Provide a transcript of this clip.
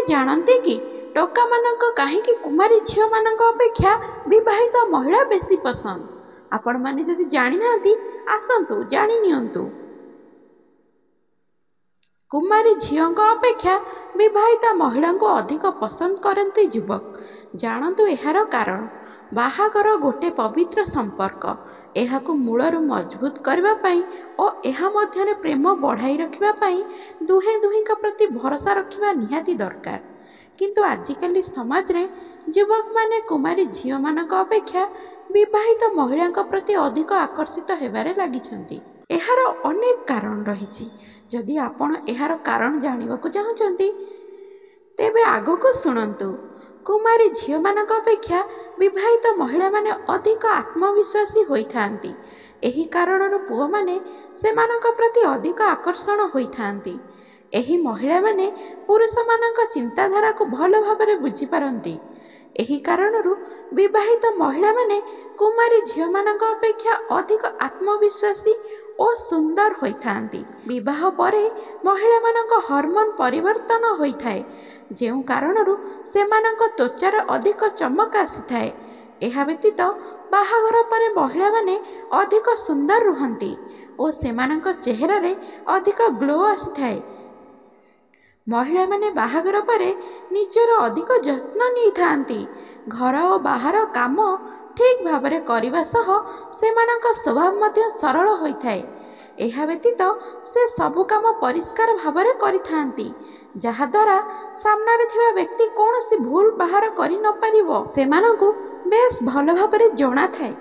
जानते कि टोका मानक कहीं कुमारी झील मान अपेक्षा विवाहित महिला बेसी पसंद। आपण माने जदि जानी नांती आसंतु जानी नियंतु। कुमारी झील अपेक्षा विवाहिता महिला को अधिक पसंद करते युवक। जानतु एहार कारण। बाहागर गोटे पवित्र संपर्क। एहाकु मूलरू मजबूत करने और एहा मध्यरे प्रेम बढ़ाई रखापी दुहे दुहिंक प्रति भरोसा रखा निहाती दरकार। किंतु आजिकल समाज रे युवक माने कुमारी झील मानक अपेक्षा विवाहित महिला प्रति अधिक आकर्षित हेबारे लागिछंती। एहार अनेक कारण रही। जदि आपण एहार कारण जानिबाकु चाहुचंती तेबे आगको शुणन्तु। कुमारी झील मानक अपेक्षा विवाहित महिला माने अधिक आत्मविश्वासी होइथांती। एही कारणर पुओ माने सेमानक प्रति अधिक आकर्षण होइथांती। एही महिला माने पुरुष मानक चिंताधारा को भल भाबरे बुझी पारंती। एही कारणरू विवाहित महिला माने कुमारी झील मानक अपेक्षा अधिक आत्मविश्वासी और सुंदर होइथांती। विवाह परे महिला मानक हार्मोन परिवर्तन होइथाए, जेउ कारणरू सेमानक त्वचार अधिक चमक आसीथाए। एहा व्यतीत बाहाघर परे महिला माने अधिक सुंदर रुहंती और सेमानक चेहरा रे अधिक ग्लो आसीथाए। महिला माने बाहाघर परे निजर अधिक जत्न नहीं थांती। घर और बाहर काम ठीक भावरे करने सह सेमानक स्वभाव मध्य सरल होइथाए। एहा व्यतीत से सबु काम परिष्कार भावरे करिथांती, जहा द्वारा सामने थिबा व्यक्ति कौन सी भूल बाहर करि न पारिबो सेमानकु बेस भल भावरे जଣା थाए।